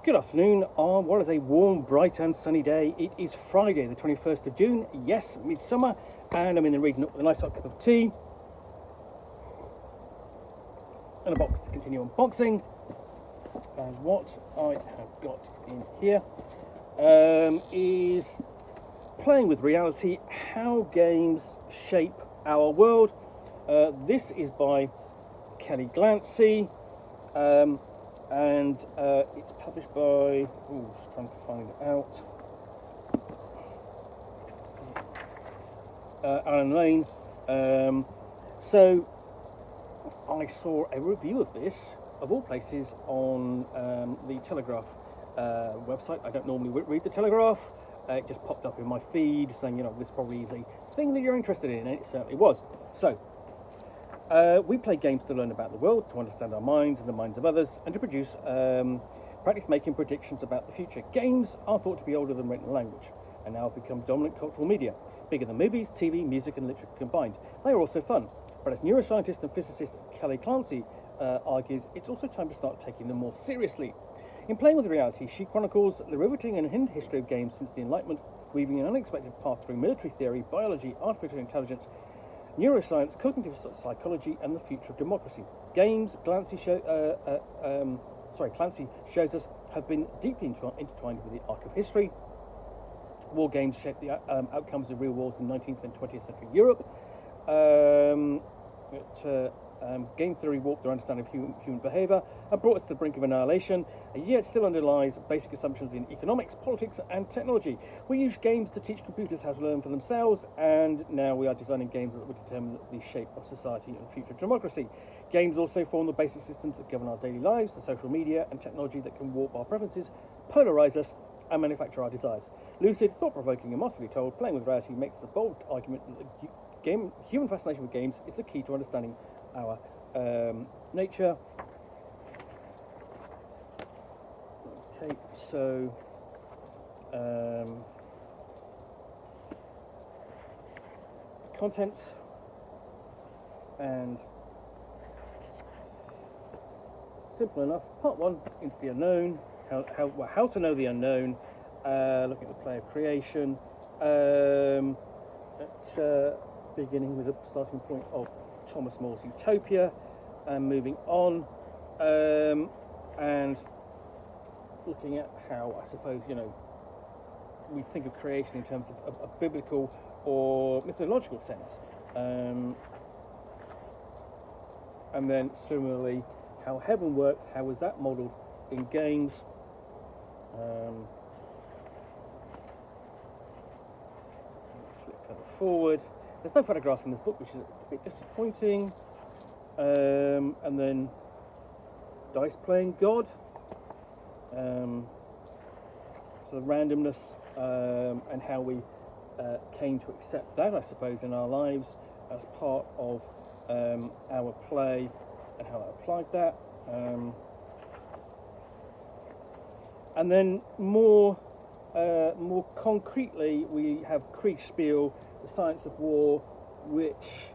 Good afternoon on what is a warm, bright and sunny day. It is Friday the 21st of June, yes, midsummer, and I'm in the reading up with a nice hot cup of tea and a box to continue unboxing. And what I have got in here is Playing with Reality, How Games Shape Our World. This is by Kelly Clancy. And it's published by, just trying to find it out, Alan Lane. So I saw a review of this, of all places, on the Telegraph website. I don't normally read the Telegraph. It just popped up in my feed saying, this probably is a thing that you're interested in, and it certainly was. So we play games to learn about the world, to understand our minds and the minds of others, and to produce practice making predictions about the future. Games are thought to be older than written language, and now have become dominant cultural media, bigger than movies, TV, music and literature combined. They are also fun, but as neuroscientist and physicist Kelly Clancy argues, it's also time to start taking them more seriously. In Playing with Reality, she chronicles the riveting and hidden history of games since the Enlightenment, weaving an unexpected path through military theory, biology, artificial intelligence, neuroscience, cognitive psychology, and the future of democracy. Games, Clancy shows us, have been deeply intertwined with the arc of history. War games shaped the outcomes of real wars in 19th and 20th century Europe. Game theory warped our understanding of human behaviour and brought us to the brink of annihilation, and yet still underlies basic assumptions in economics, politics and technology. We use games to teach computers how to learn for themselves, and now we are designing games that will determine the shape of society and future democracy. Games also form the basic systems that govern our daily lives, the social media and technology that can warp our preferences, polarise us and manufacture our desires. Lucid, thought-provoking and masterfully told, Playing with Reality makes the bold argument that human fascination with games is the key to understanding our nature. Okay, so content and simple enough. Part 1, into the unknown. How to know the unknown. Looking at the player creation. Beginning with a starting point of Thomas More's Utopia, and moving on, and looking at how, I suppose, we think of creation in terms of a biblical or mythological sense, and then similarly how heaven works, how is that modelled in games. Flip further forward. There's no photographs in this book, which is a bit disappointing. And then dice playing God. So the randomness and how we came to accept that, I suppose, in our lives as part of our play, and how I applied that. And then more concretely, we have Kriegspiel, the science of war, which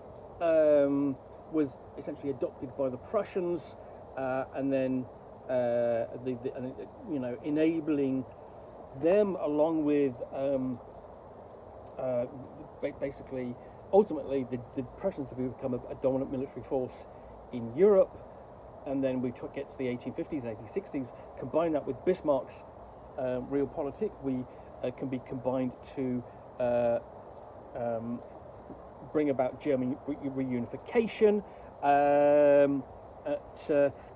was essentially adopted by the Prussians, and then enabling them, along with basically ultimately the Prussians to become a dominant military force in Europe. And then we get to the 1850s and 1860s, combine that with Bismarck's realpolitik, we can be combined to bring about German reunification,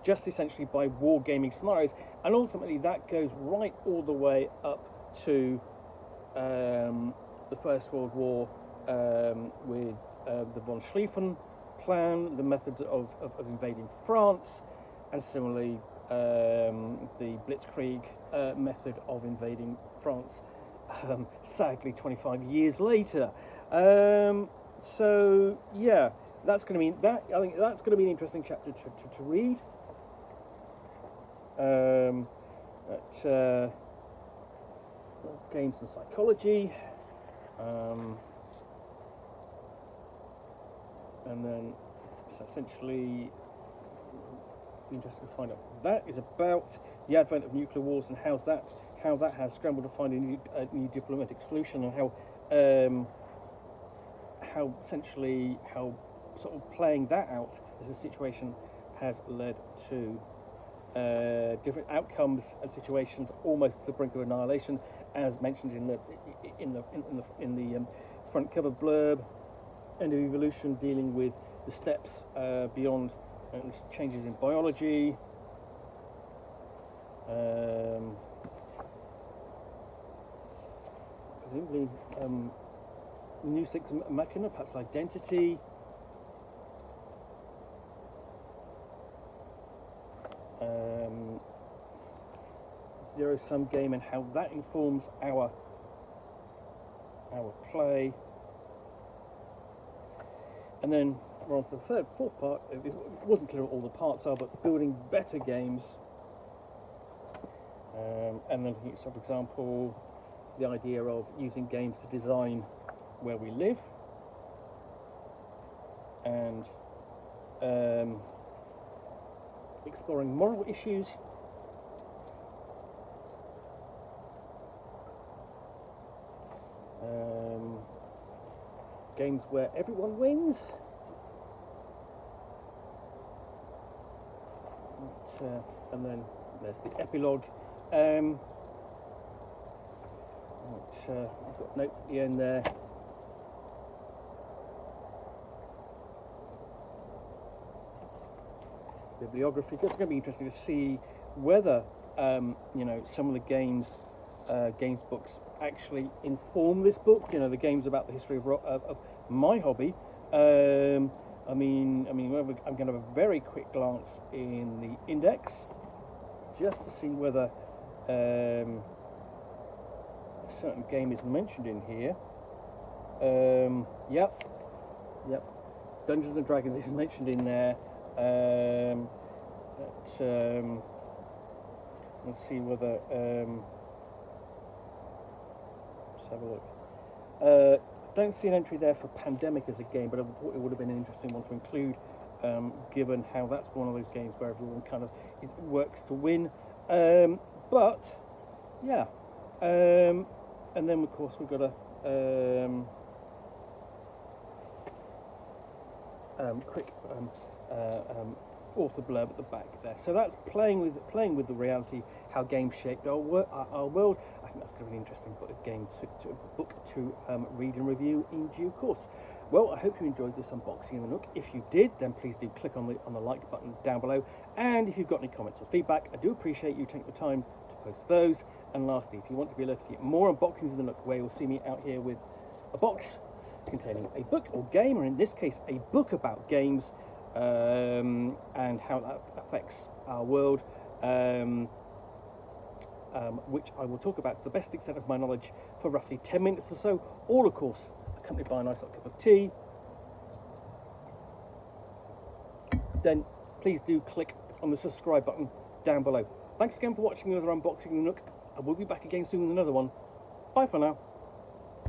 just essentially by wargaming scenarios. And ultimately that goes right all the way up to the First World War, with the von Schlieffen plan, the methods of invading France, and similarly the Blitzkrieg method of invading France, sadly 25 years later. So yeah, that's going to be that. I think that's going to be an interesting chapter to read. Games and psychology, and then it's essentially interesting to find out that is about the advent of nuclear wars and how that has scrambled to find a new diplomatic solution, and how essentially how sort of playing that out as a situation has led to different outcomes and situations almost to the brink of annihilation, as mentioned in the front cover blurb, and evolution dealing with the steps beyond changes in biology. Presumably new six machina, perhaps identity. Zero-sum game and how that informs our play. And then we're on to the fourth part. It wasn't clear what all the parts are, but building better games. And then, so for example, the idea of using games to design where we live, and exploring moral issues. Games where everyone wins. And then there's the epilogue. I've got notes at the end there. Bibliography. It's going to be interesting to see whether some of the games books actually inform this book. The games about the history of my hobby. I'm going to have a very quick glance in the index just to see whether a certain game is mentioned in here. Yep. Dungeons and Dragons is mentioned in there. Let's see whether. Let's have a look. Don't see an entry there for Pandemic as a game, but I thought it would have been an interesting one to include, given how that's one of those games where everyone kind of works to win. But yeah, and then of course we've got a quick author blurb at the back there. So that's playing with the reality, how games shaped our world. I think that's going to be an interesting book to read and review in due course. Well, I hope you enjoyed this unboxing of the Nook. If you did, then please do click on the like button down below. And if you've got any comments or feedback, I do appreciate you taking the time to post those. And lastly, if you want to be alerted to get more unboxings of the Nook, where you'll see me out here with a box containing a book or game, or in this case, a book about games, and how that affects our world, which I will talk about to the best extent of my knowledge for roughly 10 minutes or so, all of course accompanied by a nice hot cup of tea. Then please do click on the subscribe button down below. Thanks again for watching another unboxing of the Nook. I will be back again soon with another one. Bye for now.